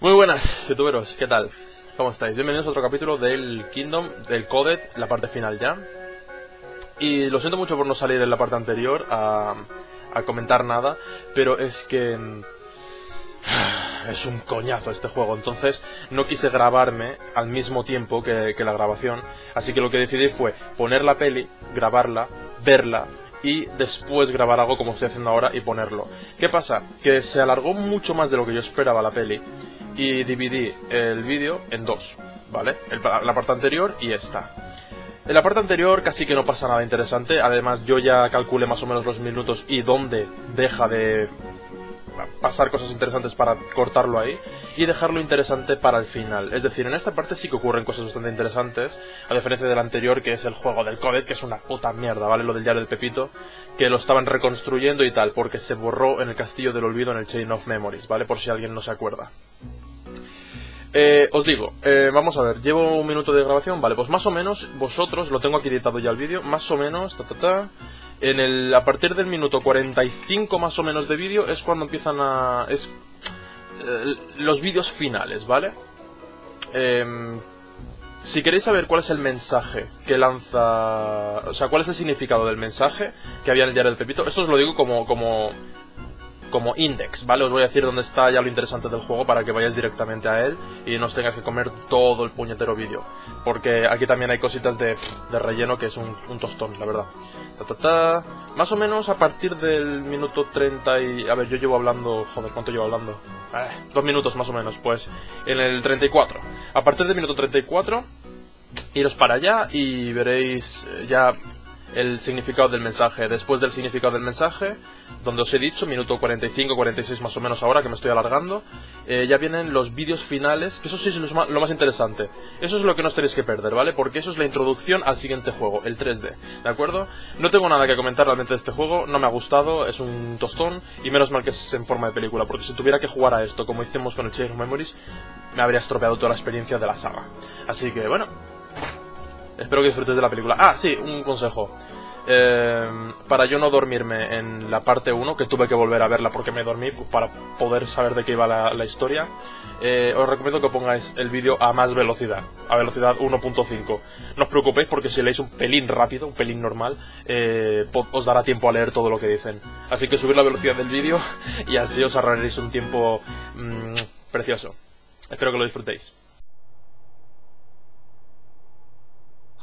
Muy buenas, youtuberos, ¿qué tal? ¿Cómo estáis? Bienvenidos a otro capítulo del Kingdom, del Coded, la parte final ya. Y lo siento mucho por no salir en la parte anterior a comentar nada, pero es que es un coñazo este juego, entonces no quise grabarme al mismo tiempo que la grabación, así que lo que decidí fue poner la peli, grabarla, verla y después grabar algo como estoy haciendo ahora y ponerlo. ¿Qué pasa? Que se alargó mucho más de lo que yo esperaba la peli y dividí el vídeo en dos, ¿vale? La parte anterior y esta. En la parte anterior casi que no pasa nada interesante, además yo ya calculé más o menos los minutos y dónde deja de pasar cosas interesantes para cortarlo ahí y dejarlo interesante para el final. Es decir, en esta parte sí que ocurren cosas bastante interesantes, a diferencia del anterior, que es el juego del Coded, que es una puta mierda, ¿vale? Lo del Diario del Pepito, que lo estaban reconstruyendo y tal, porque se borró en el castillo del olvido en el Chain of Memories, ¿vale? Por si alguien no se acuerda. Os digo, vamos a ver, llevo un minuto de grabación, vale, pues más o menos, vosotros, lo tengo aquí editado ya el vídeo, más o menos, a partir del minuto 45 más o menos de vídeo es cuando empiezan los vídeos finales, ¿vale? Si queréis saber cuál es el mensaje que lanza, o sea, cuál es el significado del mensaje que había en el Diario del Pepito, esto os lo digo como index, ¿vale? Os voy a decir dónde está ya lo interesante del juego para que vayáis directamente a él y no os tengáis que comer todo el puñetero vídeo. Porque aquí también hay cositas de relleno que es un tostón, la verdad. Más o menos a partir del minuto 30 y... A ver, yo llevo hablando... Joder, ¿cuánto llevo hablando? 2 minutos más o menos, pues en el 34. A partir del minuto 34, iros para allá y veréis ya el significado del mensaje. Después del significado del mensaje, donde os he dicho, minuto 45, 46 más o menos ahora, que me estoy alargando, ya vienen los vídeos finales, que eso sí es lo más interesante. Eso es lo que no os tenéis que perder, ¿vale? Porque eso es la introducción al siguiente juego, el 3D, ¿de acuerdo? No tengo nada que comentar realmente de este juego, no me ha gustado, es un tostón, y menos mal que es en forma de película, porque si tuviera que jugar a esto, como hicimos con el Chain of Memories, me habría estropeado toda la experiencia de la saga. Así que, bueno, espero que disfrutéis de la película. Ah, sí, un consejo. Para yo no dormirme en la parte 1, que tuve que volver a verla porque me dormí, para poder saber de qué iba la historia, os recomiendo que pongáis el vídeo a más velocidad, a velocidad 1.5. No os preocupéis porque si leéis un pelín rápido, un pelín normal, os dará tiempo a leer todo lo que dicen. Así que subid la velocidad del vídeo y así os ahorraréis un tiempo precioso. Espero que lo disfrutéis.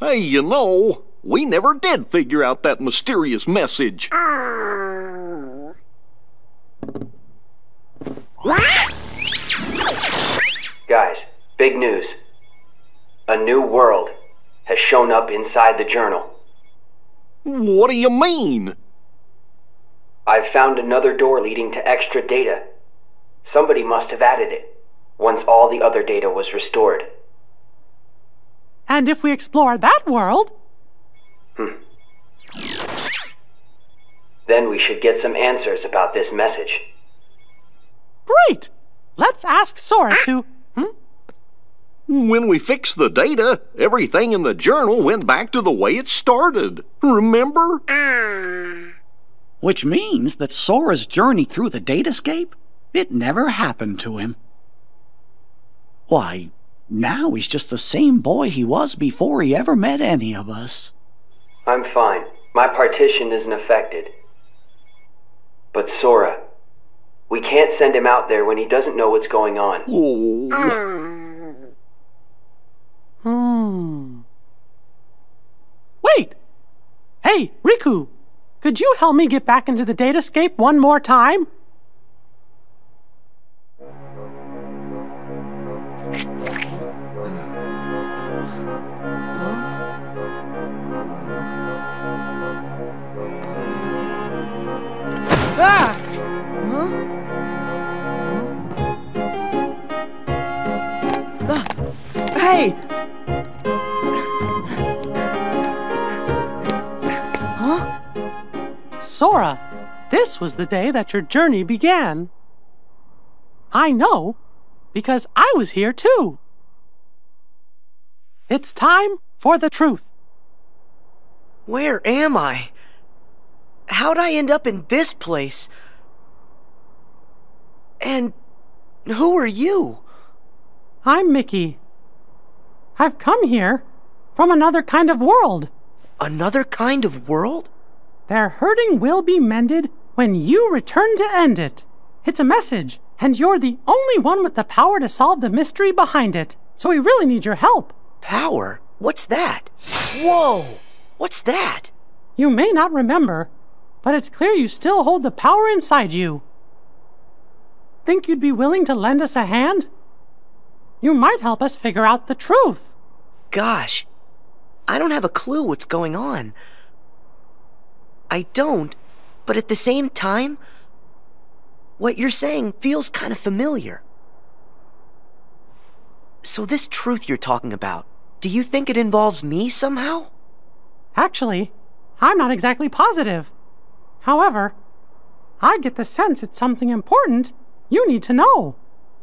Hey, you know, we never did figure out that mysterious message. Guys, big news. A new world has shown up inside the journal. What do you mean? I've found another door leading to extra data. Somebody must have added it, once all the other data was restored. And if we explore that world... Then we should get some answers about this message. Great! Let's ask Sora to... When we fixed the data, everything in the journal went back to the way it started. Remember? Which means that Sora's journey through the datascape, it never happened to him. Why, now he's just the same boy he was before he ever met any of us. I'm fine. My partition isn't affected. But Sora, we can't send him out there when he doesn't know what's going on. Wait! Hey, Riku! Could you help me get back into the datascape one more time? Hey! Sora, this was the day that your journey began. I know, because I was here too. It's time for the truth. Where am I? How'd I end up in this place? And who are you? I'm Mickey. I've come here from another kind of world. Another kind of world? Their hurting will be mended when you return to end it. It's a message, and you're the only one with the power to solve the mystery behind it. So we really need your help. Power? What's that? Whoa! What's that? You may not remember, but it's clear you still hold the power inside you. Think you'd be willing to lend us a hand? You might help us figure out the truth. Gosh, I don't have a clue what's going on. I don't, but at the same time, what you're saying feels kind of familiar. So this truth you're talking about, do you think it involves me somehow? Actually, I'm not exactly positive. However, I get the sense it's something important you need to know.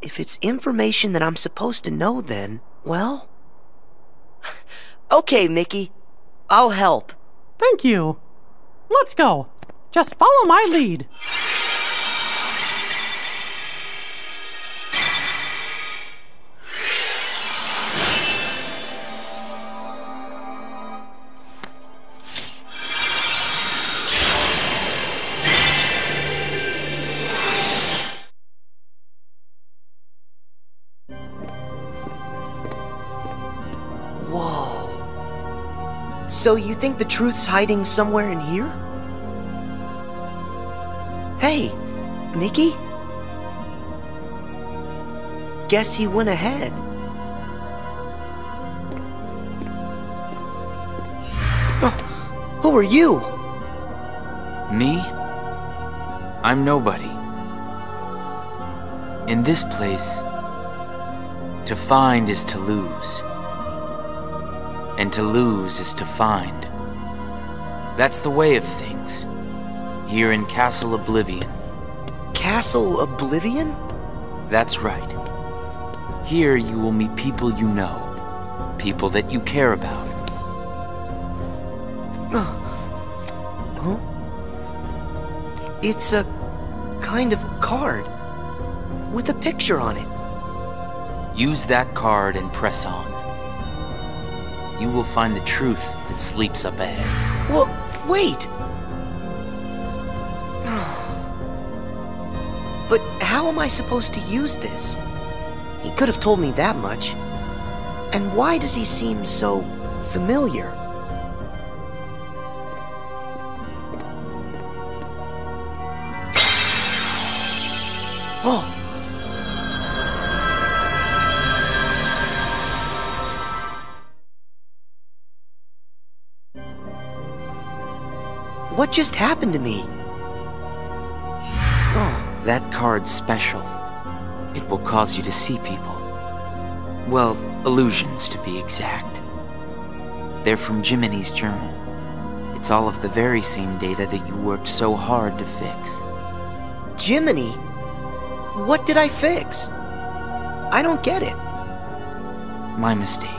If it's information that I'm supposed to know, then, well... Okay, Mickey. I'll help. Thank you. Let's go. Just follow my lead. So you think the truth's hiding somewhere in here? Hey, Mickey? Guess he went ahead. Oh, who are you? Me? I'm nobody. In this place, to find is to lose. And to lose is to find. That's the way of things. Here in Castle Oblivion. Castle Oblivion? That's right. Here you will meet people you know. People that you care about. Huh? It's a kind of card. With a picture on it. Use that card and press on. You will find the truth that sleeps up ahead. Well, wait! But how am I supposed to use this? He could have told me that much. And why does he seem so familiar? Oh! What just happened to me? Oh, that card's special. It will cause you to see people. Well, illusions to be exact. They're from Jiminy's journal. It's all of the very same data that you worked so hard to fix. Jiminy? What did I fix? I don't get it. My mistake.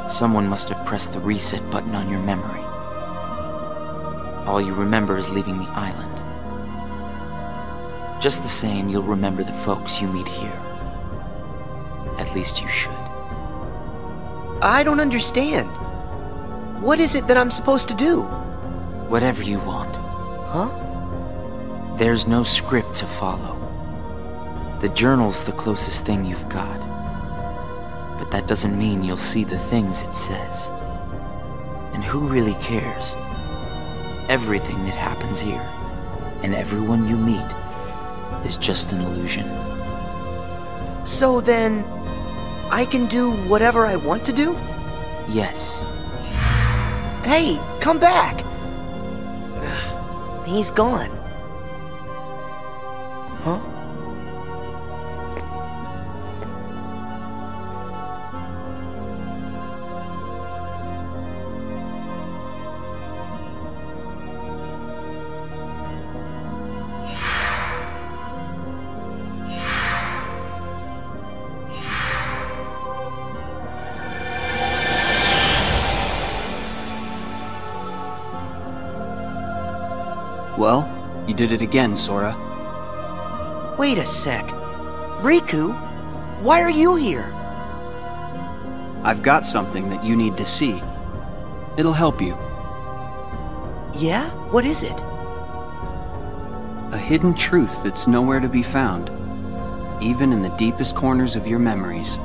Someone must have pressed the reset button on your memory. All you remember is leaving the island. Just the same, you'll remember the folks you meet here. At least you should. I don't understand. What is it that I'm supposed to do? Whatever you want. Huh? There's no script to follow. The journal's the closest thing you've got. But that doesn't mean you'll see the things it says. And who really cares? Everything that happens here, and everyone you meet, is just an illusion. So then, I can do whatever I want to do? Yes. Hey, come back! He's gone. Huh? Well, you did it again, Sora. Wait a sec. Riku, Why are you here? I've got something that you need to see. It'll help you. Yeah? What is it? A hidden truth that's nowhere to be found, even in the deepest corners of your memories.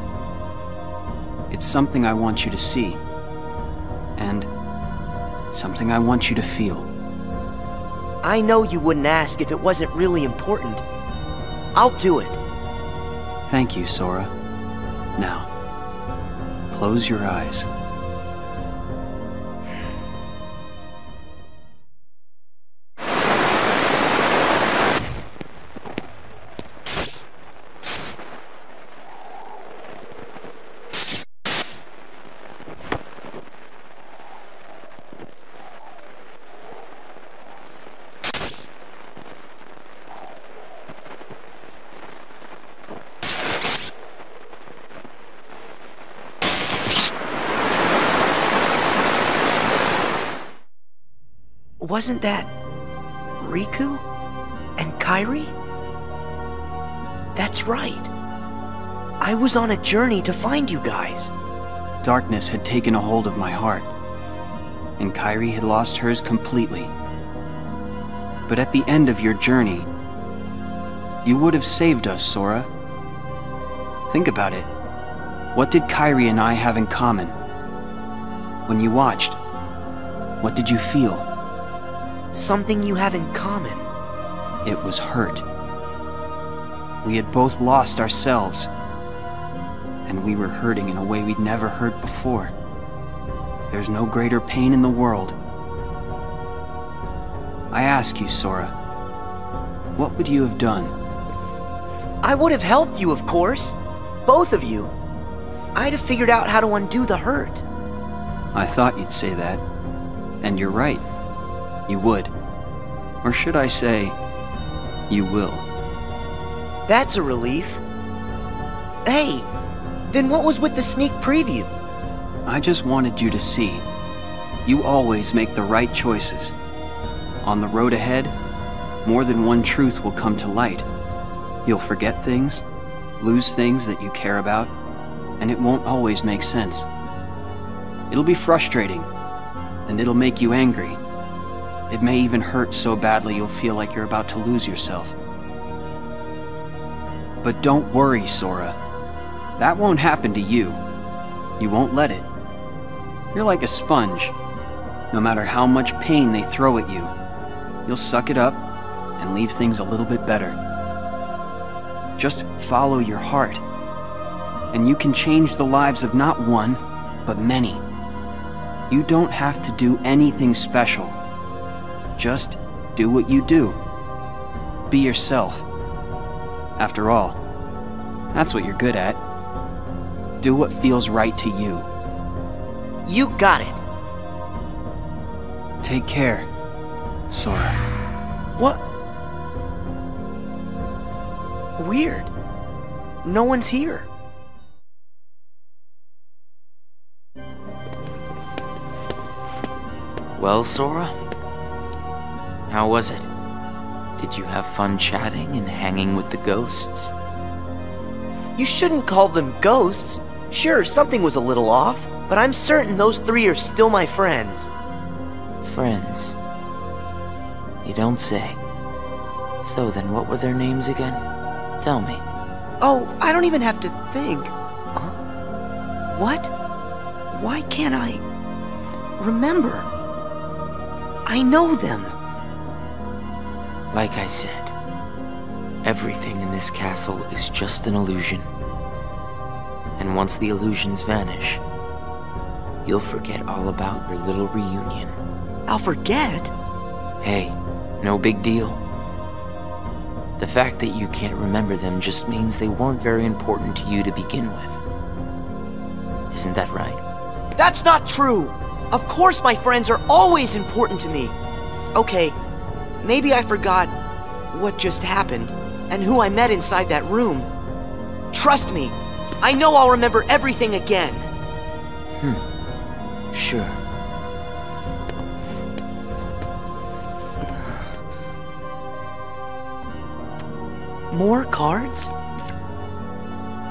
It's something I want you to see, and something I want you to feel. I know you wouldn't ask if it wasn't really important. I'll do it. Thank you, Sora. Now, close your eyes. Wasn't that Riku and Kairi? That's right. I was on a journey to find you guys. Darkness had taken a hold of my heart, and Kairi had lost hers completely. But at the end of your journey, you would have saved us, Sora. Think about it. What did Kairi and I have in common? When you watched, what did you feel? Something you have in common. It was hurt. We had both lost ourselves, and we were hurting in a way we'd never hurt before. There's no greater pain in the world. I ask you, Sora, what would you have done? I would have helped you, of course. Both of you. I'd have figured out how to undo the hurt. I thought you'd say that. And you're right. You would. Or should I say, you will. That's a relief. Hey, then what was with the sneak preview? I just wanted you to see. You always make the right choices. On the road ahead, more than one truth will come to light. You'll forget things, lose things that you care about, and it won't always make sense. It'll be frustrating, and it'll make you angry. It may even hurt so badly you'll feel like you're about to lose yourself. But don't worry, Sora. That won't happen to you. You won't let it. You're like a sponge. No matter how much pain they throw at you, you'll suck it up and leave things a little bit better. Just follow your heart, and you can change the lives of not one, but many. You don't have to do anything special. Just do what you do. Be yourself. After all, that's what you're good at. Do what feels right to you. You got it. Take care, Sora. What? Weird. No one's here. Well, Sora? How was it? Did you have fun chatting and hanging with the ghosts? You shouldn't call them ghosts. Sure, something was a little off, but I'm certain those three are still my friends. Friends? You don't say. So then what were their names again? Tell me. Oh, I don't even have to think. What? Why can't I remember? I know them. Like I said, everything in this castle is just an illusion. And once the illusions vanish, you'll forget all about your little reunion. I'll forget? Hey, no big deal. The fact that you can't remember them just means they weren't very important to you to begin with. Isn't that right? That's not true! Of course my friends are always important to me. Okay, maybe I forgot what just happened and who I met inside that room. Trust me, I know I'll remember everything again. Sure. More cards?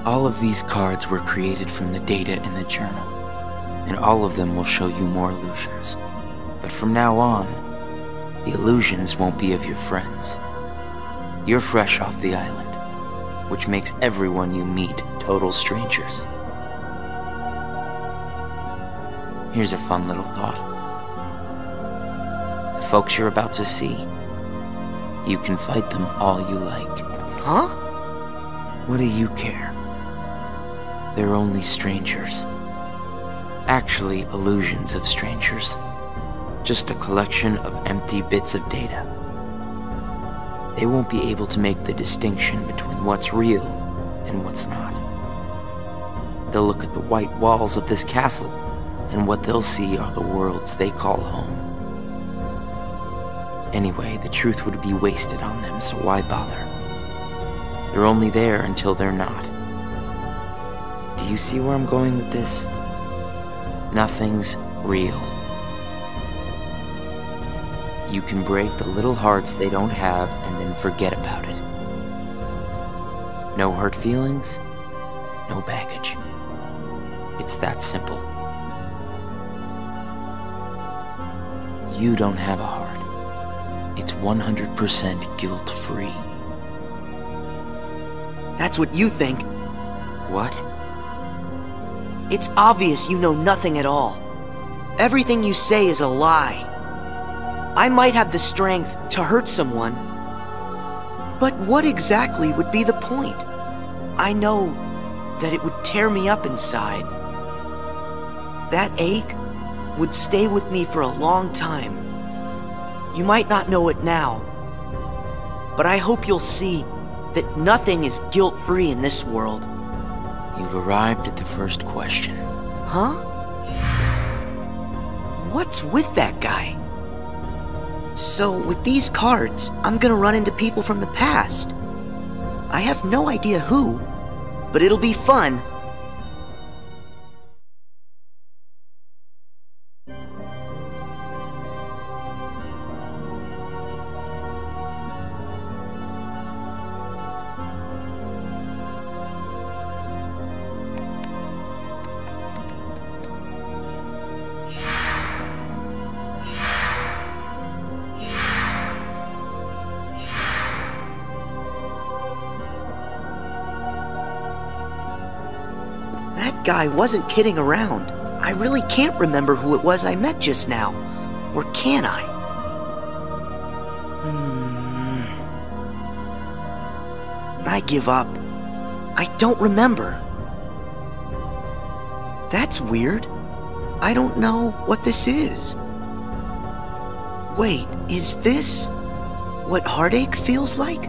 All of these cards were created from the data in the journal, and all of them will show you more illusions. But from now on, the illusions won't be of your friends. You're fresh off the island, which makes everyone you meet total strangers. Here's a fun little thought. The folks you're about to see, you can fight them all you like. Huh? What do you care? They're only strangers. Actually, illusions of strangers. Just a collection of empty bits of data. They won't be able to make the distinction between what's real and what's not. They'll look at the white walls of this castle, and what they'll see are the worlds they call home. Anyway, the truth would be wasted on them, so why bother? They're only there until they're not. Do you see where I'm going with this? Nothing's real. You can break the little hearts they don't have and then forget about it. No hurt feelings, no baggage. It's that simple. You don't have a heart. It's 100% guilt-free. That's what you think. What? It's obvious you know nothing at all. Everything you say is a lie. I might have the strength to hurt someone, but what exactly would be the point? I know that it would tear me up inside. That ache would stay with me for a long time. You might not know it now, but I hope you'll see that nothing is guilt-free in this world. You've arrived at the first question. Huh? What's with that guy? So, with these cards, I'm gonna run into people from the past. I have no idea who, but it'll be fun. Guy wasn't kidding around. I really can't remember who it was I met just now. Or can I? I give up. I don't remember. That's weird. I don't know what this is. Wait, is this what heartache feels like?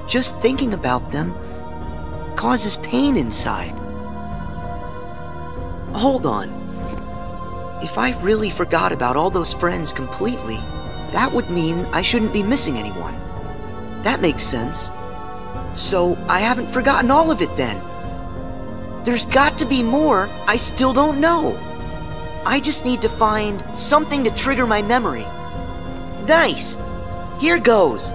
Just thinking about them causes pain inside. Hold on. If I really forgot about all those friends completely, that would mean I shouldn't be missing anyone. That makes sense. So I haven't forgotten all of it then. There's got to be more I still don't know. I just need to find something to trigger my memory. Nice! Here goes!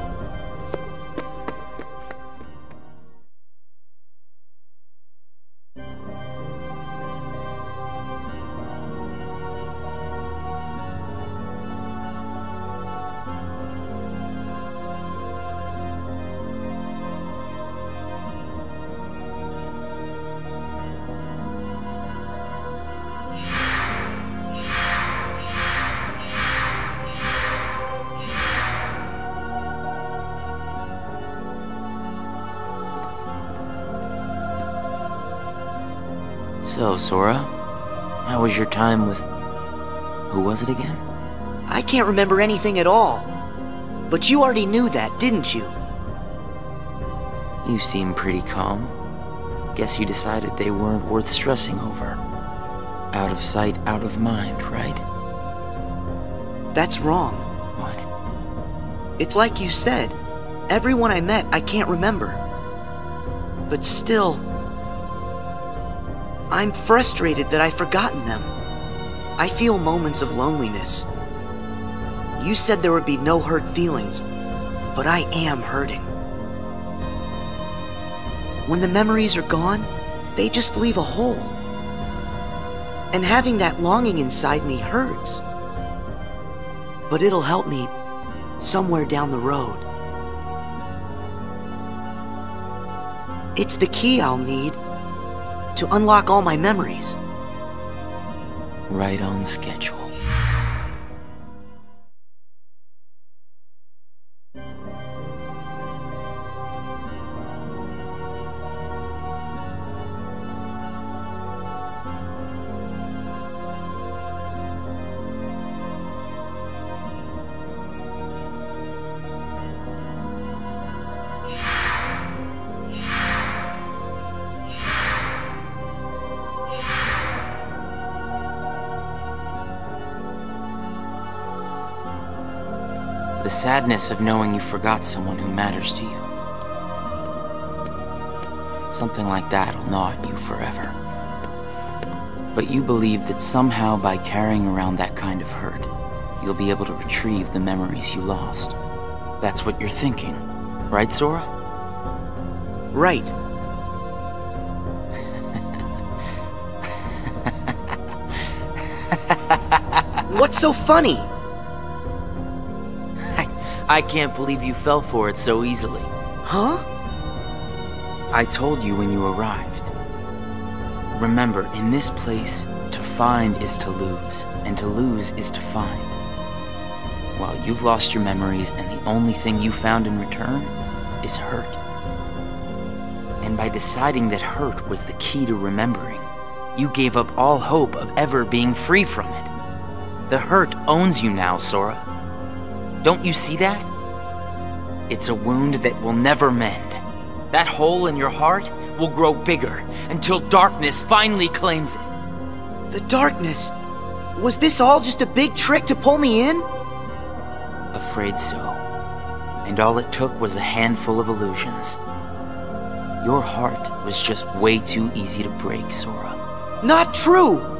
So, Sora, how was your time with... who was it again? I can't remember anything at all. But you already knew that, didn't you? You seem pretty calm. Guess you decided they weren't worth stressing over. Out of sight, out of mind, right? That's wrong. What? It's like you said. Everyone I met, I can't remember. But still... I'm frustrated that I've forgotten them. I feel moments of loneliness. You said there would be no hurt feelings, but I am hurting. when the memories are gone, they just leave a hole. And having that longing inside me hurts. But it'll help me somewhere down the road. It's the key I'll need to unlock all my memories. Right on schedule. The sadness of knowing you forgot someone who matters to you. Something like that'll gnaw at you forever. But you believe that somehow by carrying around that kind of hurt, you'll be able to retrieve the memories you lost. That's what you're thinking, right, Sora? Right. What's so funny? I can't believe you fell for it so easily. Huh? I told you when you arrived. Remember, in this place, to find is to lose, and to lose is to find. Well, you've lost your memories, and the only thing you found in return is hurt. And by deciding that hurt was the key to remembering, you gave up all hope of ever being free from it. The hurt owns you now, Sora. Don't you see that? It's a wound that will never mend. That hole in your heart will grow bigger until darkness finally claims it. The darkness? Was this all just a big trick to pull me in? Afraid so. And all it took was a handful of illusions. Your heart was just way too easy to break, Sora. Not true!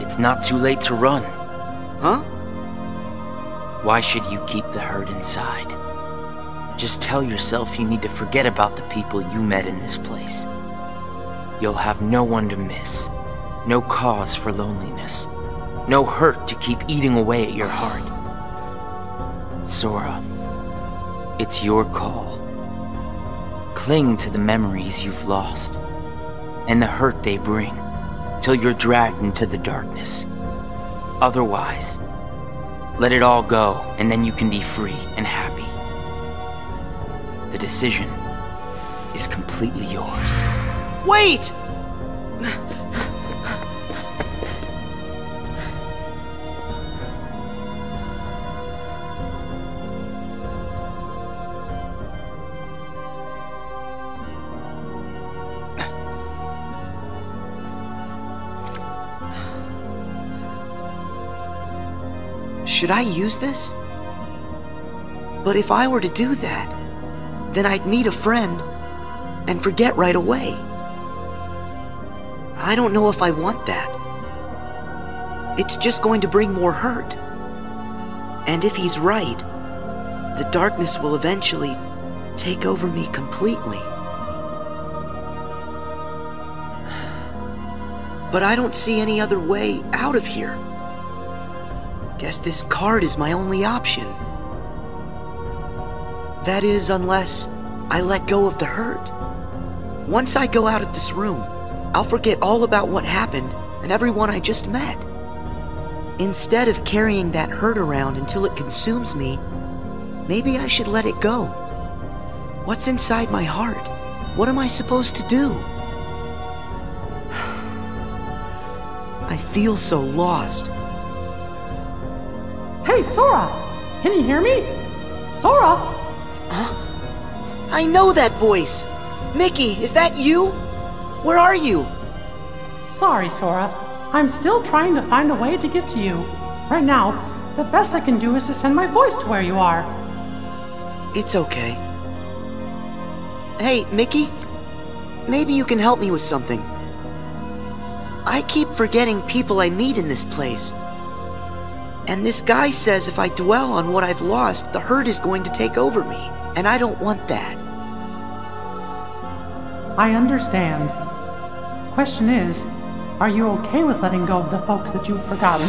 It's not too late to run. Huh? Why should you keep the hurt inside? Just tell yourself you need to forget about the people you met in this place. You'll have no one to miss, no cause for loneliness, no hurt to keep eating away at your heart. Sora, it's your call. Cling to the memories you've lost, and the hurt they bring, till you're dragged into the darkness. Otherwise, let it all go, and then you can be free and happy. The decision is completely yours. Wait! Should I use this? But if I were to do that, then I'd meet a friend and forget right away. I don't know if I want that. It's just going to bring more hurt. And if he's right, the darkness will eventually take over me completely. But I don't see any other way out of here. Guess this card is my only option. That is, unless I let go of the hurt. Once I go out of this room, I'll forget all about what happened and everyone I just met. Instead of carrying that hurt around until it consumes me, maybe I should let it go. What's inside my heart? What am I supposed to do? I feel so lost. Hey, Sora! Can you hear me? Sora? Huh? I know that voice! Mickey, is that you? Where are you? Sorry, Sora. I'm still trying to find a way to get to you. Right now, the best I can do is to send my voice to where you are. It's okay. Hey, Mickey? Maybe you can help me with something. I keep forgetting people I meet in this place. And this guy says if I dwell on what I've lost, the hurt is going to take over me. And I don't want that. I understand. Question is, are you okay with letting go of the folks that you've forgotten?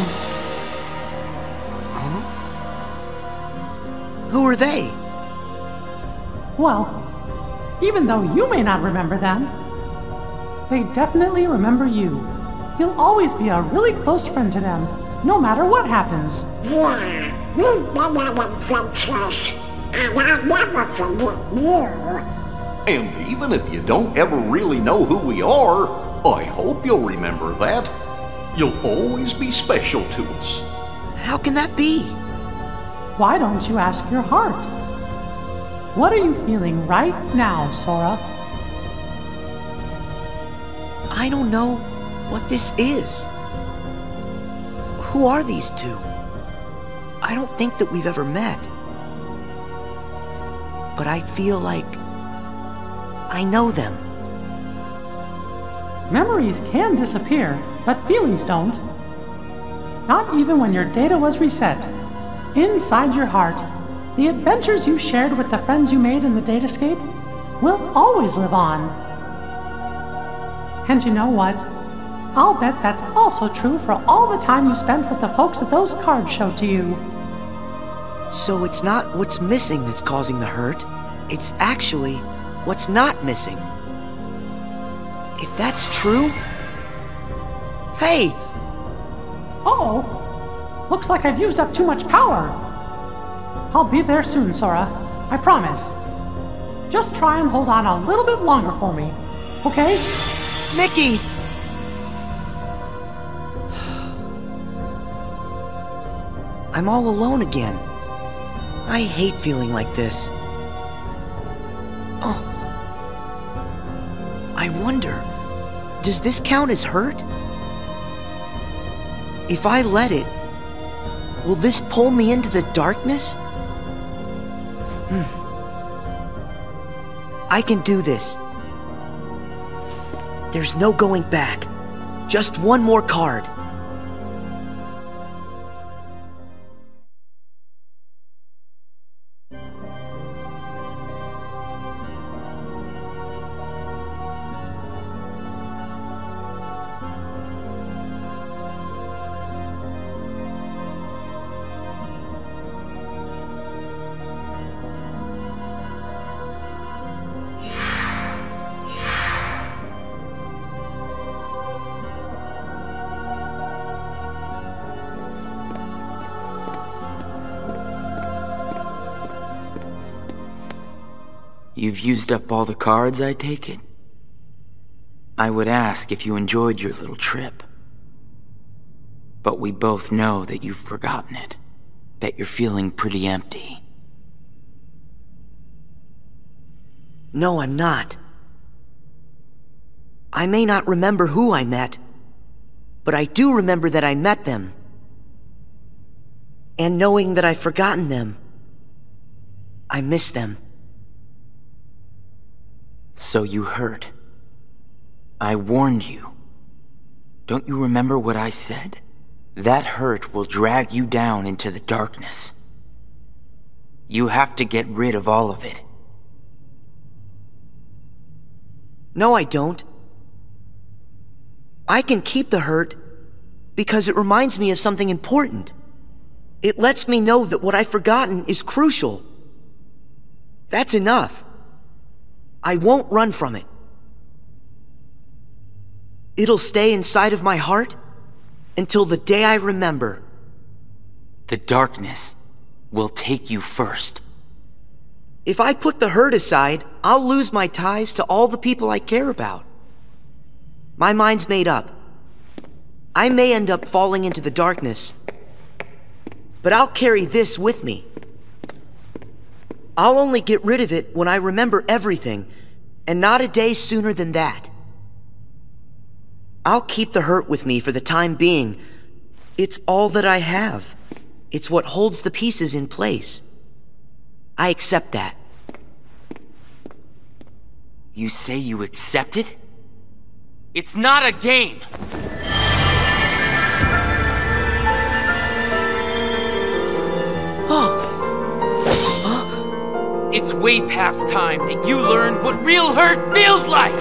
Huh? Who are they? Well, even though you may not remember them, they definitely remember you. You'll always be a really close friend to them, no matter what happens. Yeah, we've been having friendships, and I'll never forget you. And even if you don't ever really know who we are, I hope you'll remember that. You'll always be special to us. How can that be? Why don't you ask your heart? What are you feeling right now, Sora? I don't know what this is. Who are these two? I don't think that we've ever met. But I feel like I know them. Memories can disappear, but feelings don't. Not even when your data was reset. Inside your heart, the adventures you shared with the friends you made in the datascape will always live on. And you know what? I'll bet that's also true for all the time you spent with the folks that those cards showed to you. So it's not what's missing that's causing the hurt. It's actually what's not missing. If that's true... Hey! Uh-oh! Looks like I've used up too much power. I'll be there soon, Sora. I promise. Just try and hold on a little bit longer for me, okay? Mickey! I'm all alone again. I hate feeling like this. Oh. I wonder, does this count as hurt? If I let it, will this pull me into the darkness? I can do this. There's no going back. Just one more card. You've used up all the cards, I take it? I would ask if you enjoyed your little trip. But we both know that you've forgotten it. That you're feeling pretty empty. No, I'm not. I may not remember who I met, but I do remember that I met them. And knowing that I've forgotten them, I miss them. So you hurt. I warned you. Don't you remember what I said? That hurt will drag you down into the darkness. You have to get rid of all of it. No, I don't. I can keep the hurt because it reminds me of something important. It lets me know that what I've forgotten is crucial. That's enough. I won't run from it. It'll stay inside of my heart until the day I remember. The darkness will take you first. If I put the hurt aside, I'll lose my ties to all the people I care about. My mind's made up. I may end up falling into the darkness, but I'll carry this with me. I'll only get rid of it when I remember everything, and not a day sooner than that. I'll keep the hurt with me for the time being. It's all that I have. It's what holds the pieces in place. I accept that. You say you accept it? It's not a game! It's way past time that you learned what real hurt feels like!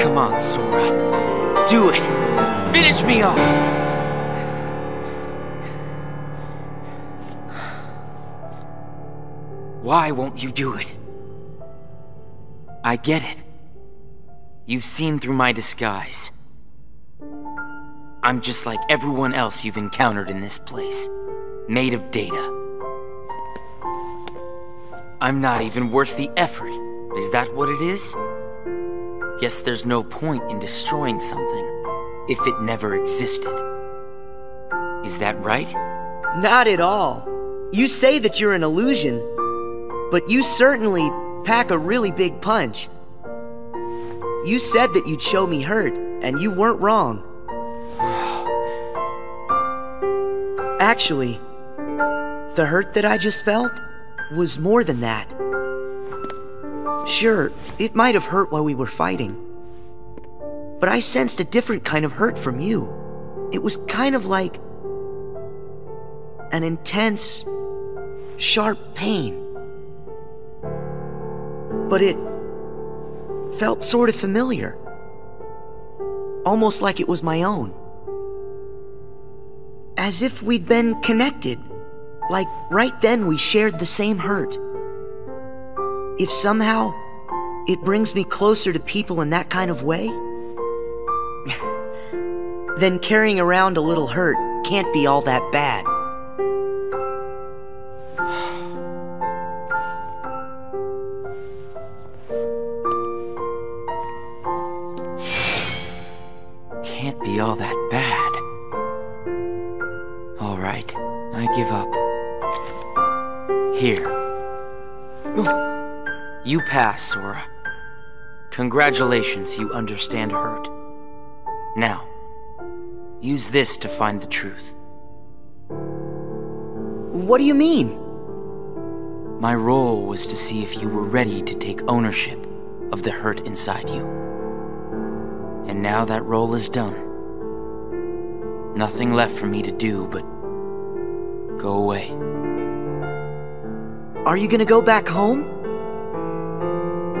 Come on, Sora. Do it! Finish me off! Why won't you do it? I get it. You've seen through my disguise. I'm just like everyone else you've encountered in this place, made of data. I'm not even worth the effort. Is that what it is? Guess there's no point in destroying something if it never existed. Is that right? Not at all. You say that you're an illusion, but you certainly pack a really big punch. You said that you'd show me hurt, and you weren't wrong. Actually, the hurt that I just felt was more than that. Sure, it might have hurt while we were fighting, but I sensed a different kind of hurt from you. It was kind of like an intense, sharp pain. But it felt sort of familiar. Almost like it was my own. As if we'd been connected. Like right then we shared the same hurt. If somehow it brings me closer to people in that kind of way, then carrying around a little hurt can't be all that bad. Can't be all that bad. All right, I give up. Here. You pass, Sora. Congratulations, you understand hurt. Now, use this to find the truth. What do you mean? My role was to see if you were ready to take ownership of the hurt inside you. And now that role is done. Nothing left for me to do but go away. Are you gonna go back home?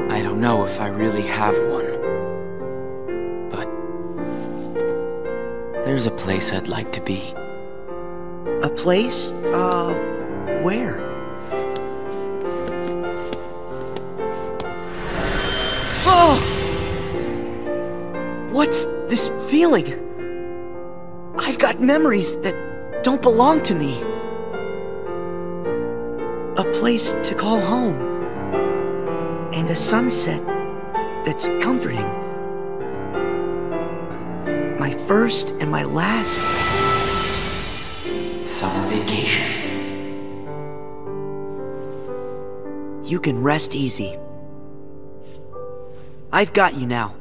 I don't know if I really have one. But there's a place I'd like to be. A place? Where? Oh! What's this feeling? I've got memories that don't belong to me. A place to call home. And a sunset that's comforting. My first and my last summer vacation. You can rest easy. I've got you now.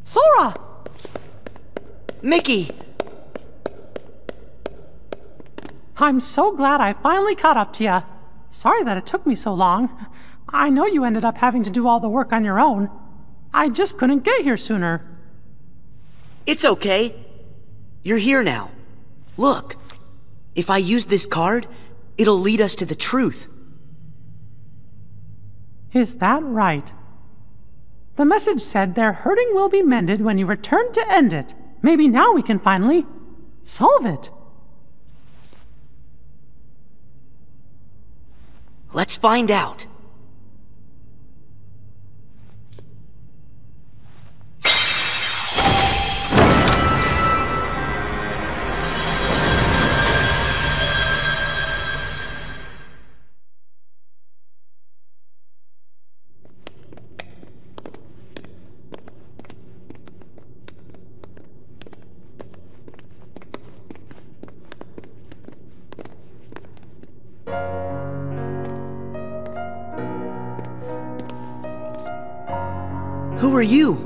Sora! Mickey! I'm so glad I finally caught up to you. Sorry that it took me so long. I know you ended up having to do all the work on your own. I just couldn't get here sooner. It's okay. You're here now. Look, if I use this card, it'll lead us to the truth. Is that right? The message said their hurting will be mended when you return to end it. Maybe now we can finally solve it. Let's find out. Who are you?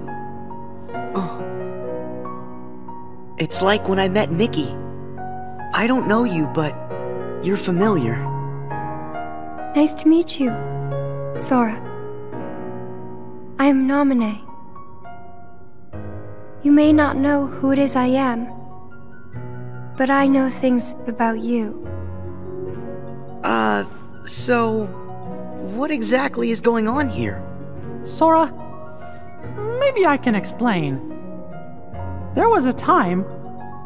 Oh. It's like when I met Mickey. I don't know you, but you're familiar. Nice to meet you, Sora. I am Naminé. You may not know who it is I am, but I know things about you. So what exactly is going on here? Sora, maybe I can explain. There was a time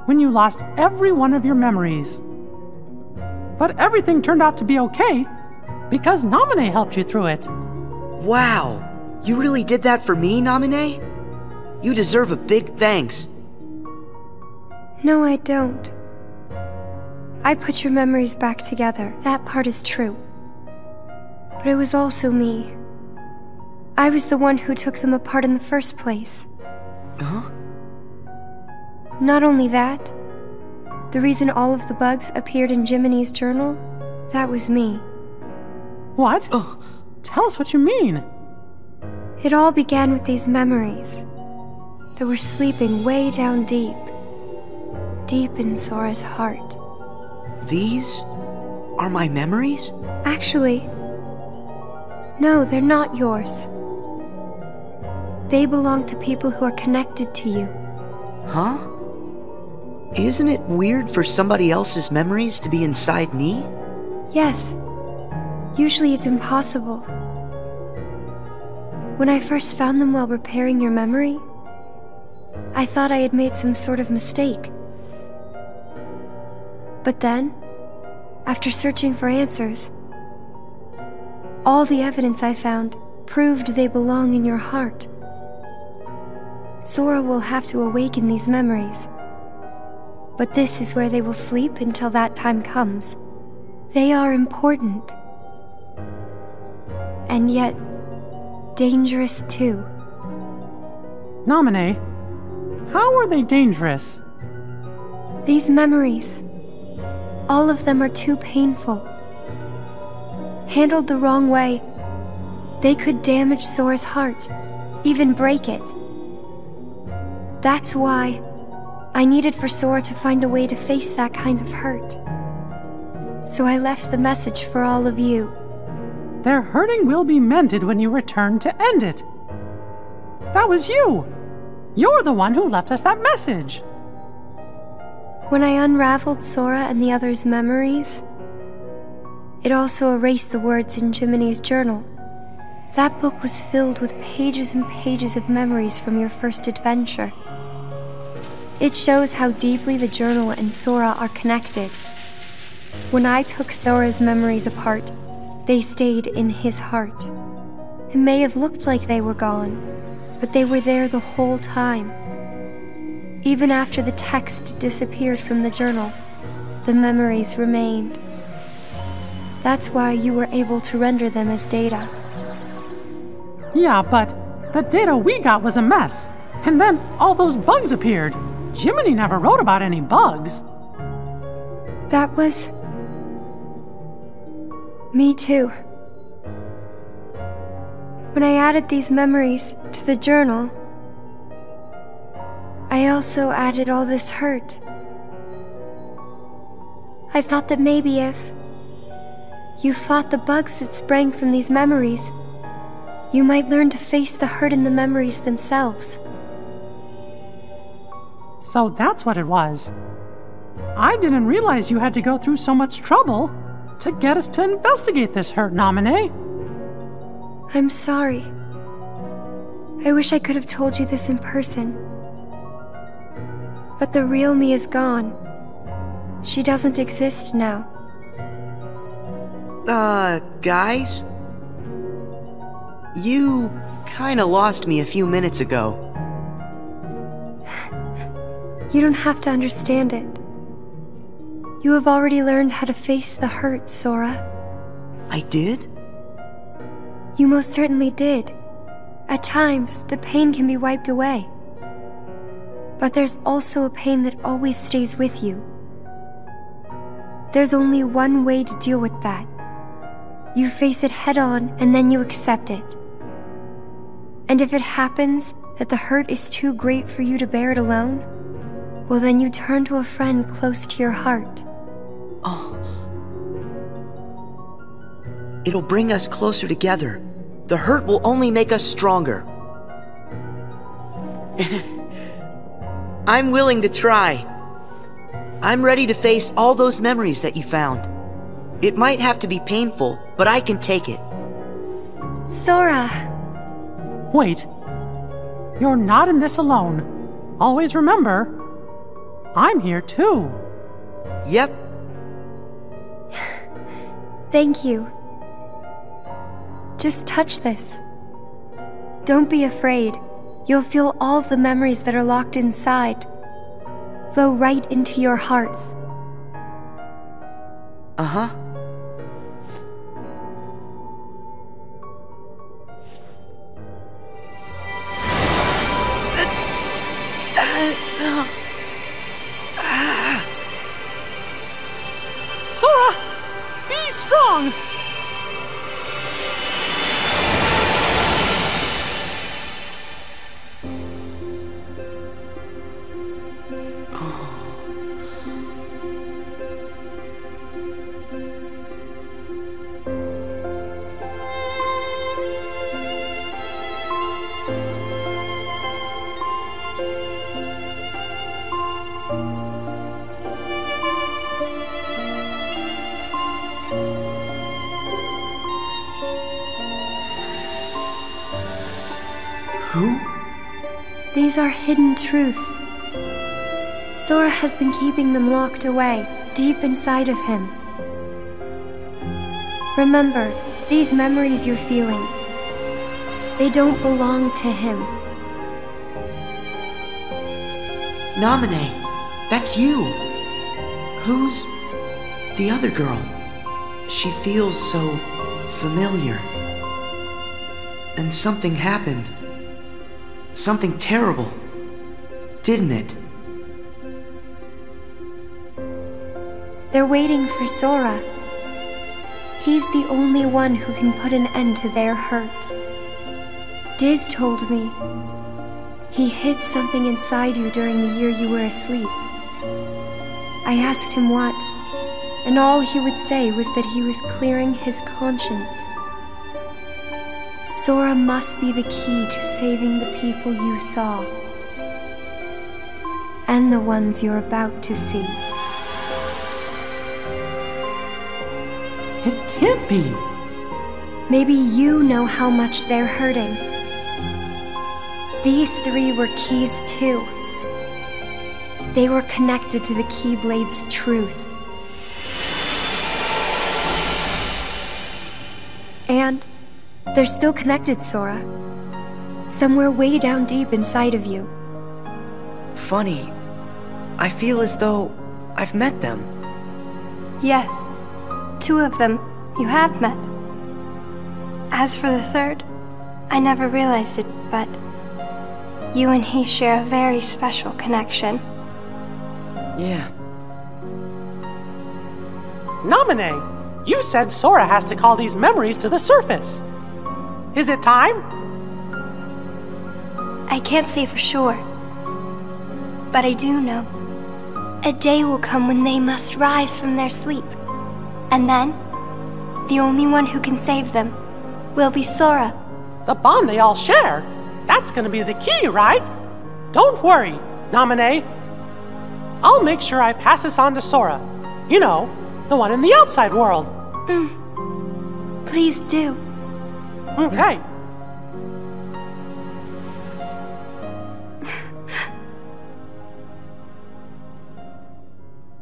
when you lost every one of your memories. But everything turned out to be okay because Naminé helped you through it. Wow, you really did that for me, Naminé? You deserve a big thanks. No, I don't. I put your memories back together. That part is true. But it was also me. I was the one who took them apart in the first place. Huh? Not only that, the reason all of the bugs appeared in Jiminy's journal, that was me. What? Oh. Tell us what you mean. It all began with these memories that were sleeping way down deep in Sora's heart. These are my memories? Actually, no, they're not yours. They belong to people who are connected to you. Huh? Isn't it weird for somebody else's memories to be inside me? Yes. Usually it's impossible. When I first found them while repairing your memory, I thought I had made some sort of mistake. But then, after searching for answers, all the evidence I found proved they belong in your heart. Sora will have to awaken these memories, but this is where they will sleep until that time comes. They are important, and yet dangerous too. Naminé, how are they dangerous? These memories, all of them are too painful. Handled the wrong way, they could damage Sora's heart, even break it. That's why I needed for Sora to find a way to face that kind of hurt. So I left the message for all of you. Their hurting will be mended when you return to end it. That was you! You're the one who left us that message! When I unraveled Sora and the others' memories, it also erased the words in Jiminy's journal. That book was filled with pages and pages of memories from your first adventure. It shows how deeply the journal and Sora are connected. When I took Sora's memories apart, they stayed in his heart. It may have looked like they were gone, but they were there the whole time. Even after the text disappeared from the journal, the memories remained. That's why you were able to render them as data. Yeah, but the data we got was a mess. And then all those bugs appeared. Jiminy never wrote about any bugs. That was... me too. When I added these memories to the journal, I also added all this hurt. I thought that maybe if you fought the bugs that sprang from these memories, you might learn to face the hurt in the memories themselves. So that's what it was. I didn't realize you had to go through so much trouble to get us to investigate this hurt, Naminé. I'm sorry. I wish I could have told you this in person. But the real me is gone. She doesn't exist now. Guys? You kinda lost me a few minutes ago. You don't have to understand it. You have already learned how to face the hurt, Sora. I did? You most certainly did. At times, the pain can be wiped away. But there's also a pain that always stays with you. There's only one way to deal with that. You face it head on, and then you accept it. And if it happens that the hurt is too great for you to bear it alone, well, then you turn to a friend close to your heart. Oh. It'll bring us closer together. The hurt will only make us stronger. I'm willing to try. I'm ready to face all those memories that you found. It might have to be painful, but I can take it. Sora! Wait. You're not in this alone. Always remember, I'm here too. Yep. Thank you. Just touch this. Don't be afraid. You'll feel all of the memories that are locked inside flow right into your hearts. Uh-huh. Sora! Be strong! Who? These are hidden truths. Sora has been keeping them locked away, deep inside of him. Remember, these memories you're feeling, they don't belong to him. Naminé, that's you. Who's the other girl? She feels so familiar. And something happened. Something terrible, didn't it? They're waiting for Sora. He's the only one who can put an end to their hurt. Diz told me he hid something inside you during the year you were asleep. I asked him what, and all he would say was that he was clearing his conscience. Sora must be the key to saving the people you saw, and the ones you're about to see. It can't be. Maybe you know how much they're hurting. These three were keys too. They were connected to the Keyblade's truth. And they're still connected, Sora. Somewhere way down deep inside of you. Funny. I feel as though I've met them. Yes, 2 of them you have met. As for the third, I never realized it, but you and he share a very special connection. Yeah. Naminé, you said Sora has to call these memories to the surface. Is it time? I can't say for sure, but I do know. A day will come when they must rise from their sleep, and then the only one who can save them will be Sora. The bond they all share, that's gonna be the key, right? Don't worry, Naminé. I'll make sure I pass this on to Sora. You know, the one in the outside world. Please do. Okay.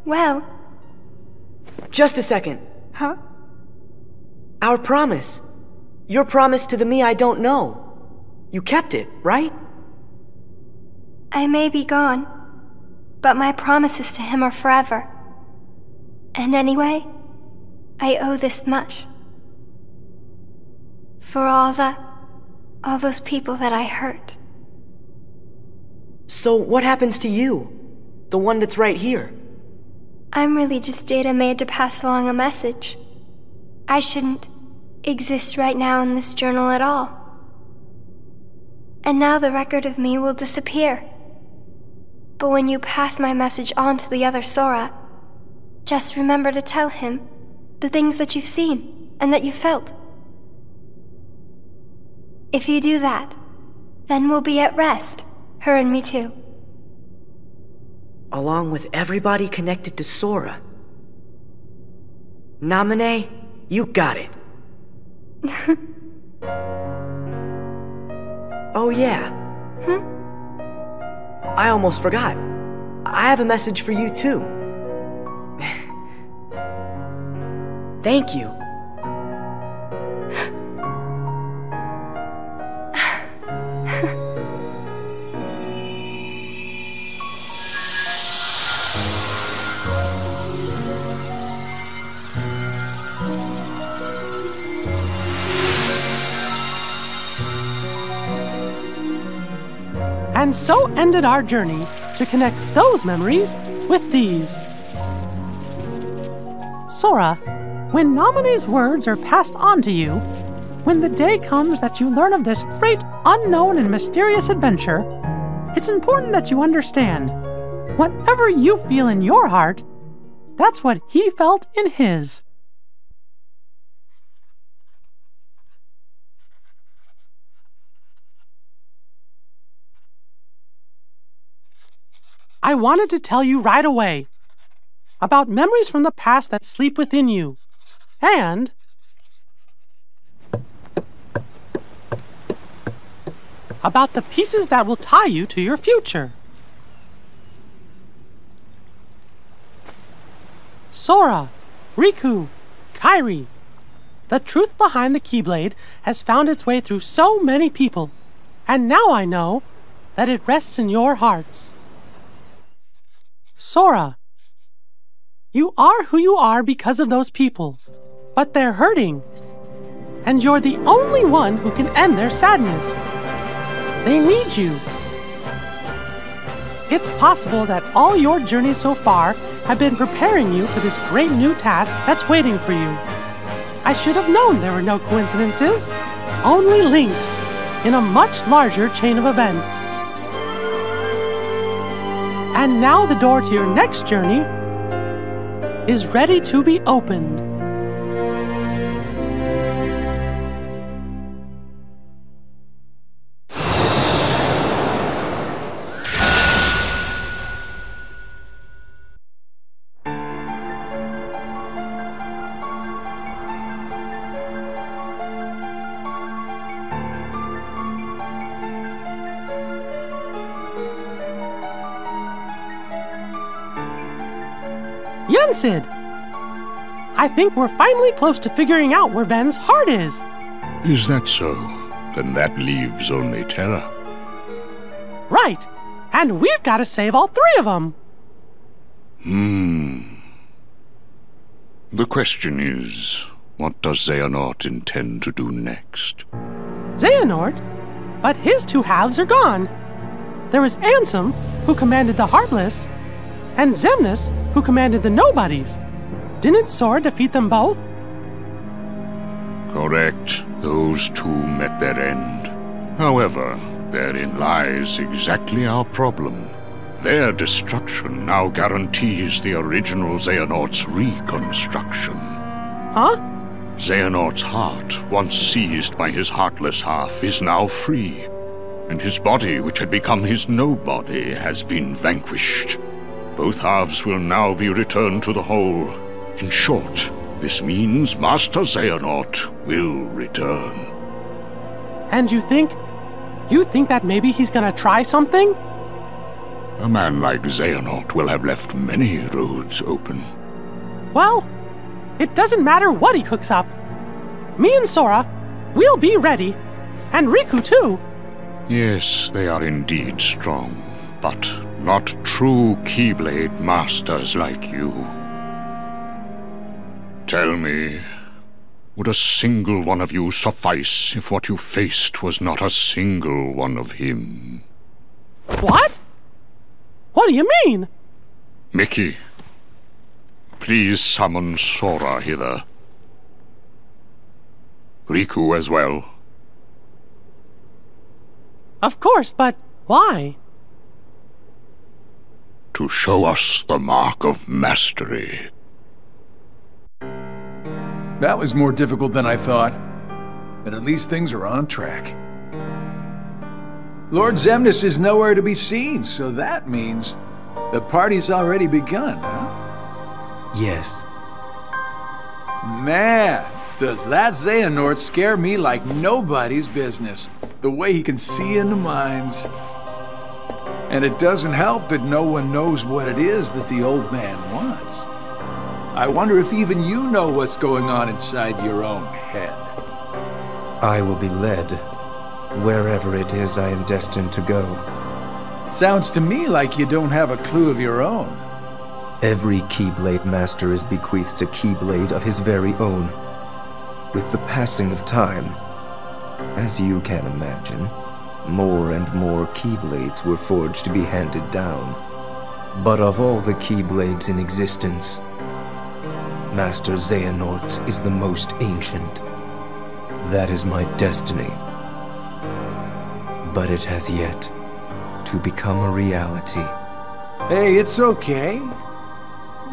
Well... Just a second. Huh? Our promise. Your promise to the me I don't know. You kept it, right? I may be gone, but my promises to him are forever. And anyway, I owe this much. For all those people that I hurt. So what happens to you? The one that's right here? I'm really just data made to pass along a message. I shouldn't exist right now in this journal at all. And now the record of me will disappear. But when you pass my message on to the other Sora, just remember to tell him the things that you've seen and that you felt. If you do that, then we'll be at rest, her and me too. Along with everybody connected to Sora. Namine, you got it. Oh yeah. I almost forgot. I have a message for you too. Thank you. And so ended our journey to connect those memories with these. Sora, when Nomine's words are passed on to you, when the day comes that you learn of this great, unknown, and mysterious adventure, it's important that you understand, whatever you feel in your heart, that's what he felt in his. I wanted to tell you right away about memories from the past that sleep within you, and about the pieces that will tie you to your future. Sora, Riku, Kairi, the truth behind the Keyblade has found its way through so many people, and now I know that it rests in your hearts. Sora, you are who you are because of those people, but they're hurting, and you're the only one who can end their sadness. They need you. It's possible that all your journeys so far have been preparing you for this great new task that's waiting for you. I should have known there were no coincidences, only links in a much larger chain of events. And now the door to your next journey is ready to be opened. Sid, I think we're finally close to figuring out where Ven's heart is. Is that so? Then that leaves only Terra. Right. And we've got to save all three of them. The question is, what does Xehanort intend to do next? Xehanort? But his two halves are gone. There was Ansem, who commanded the Heartless, and Xemnas, who commanded the Nobodies. Didn't Sora defeat them both? Correct. Those two met their end. However, therein lies exactly our problem. Their destruction now guarantees the original Xehanort's reconstruction. Huh? Xehanort's heart, once seized by his heartless half, is now free, and his body, which had become his nobody, has been vanquished. Both halves will now be returned to the whole. In short, this means Master Xehanort will return. And you think that maybe he's gonna try something? A man like Xehanort will have left many roads open. Well, it doesn't matter what he cooks up. Me and Sora, we'll be ready. And Riku too. Yes, they are indeed strong, but not true Keyblade masters like you. Tell me, would a single one of you suffice if what you faced was not a single one of him? What? What do you mean? Mickey, please summon Sora hither. Riku as well. Of course, but why? To show us the mark of mastery. That was more difficult than I thought. But at least things are on track. Lord Xemnas is nowhere to be seen, so that means the party's already begun, huh? Yes. Man, does that Xehanort scare me like nobody's business. The way he can see into minds. And it doesn't help that no one knows what it is that the old man wants. I wonder if even you know what's going on inside your own head. I will be led wherever it is I am destined to go. Sounds to me like you don't have a clue of your own. Every Keyblade master is bequeathed a Keyblade of his very own. With the passing of time, as you can imagine, more and more Keyblades were forged to be handed down. But of all the Keyblades in existence, Master Xehanort's is the most ancient. That is my destiny. But it has yet to become a reality. Hey, it's okay.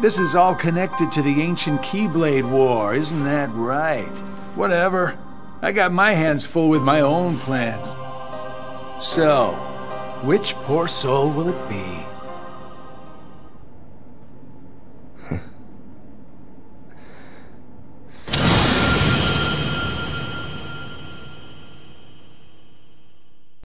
This is all connected to the ancient Keyblade War, isn't that right? Whatever. I got my hands full with my own plans. So, which poor soul will it be?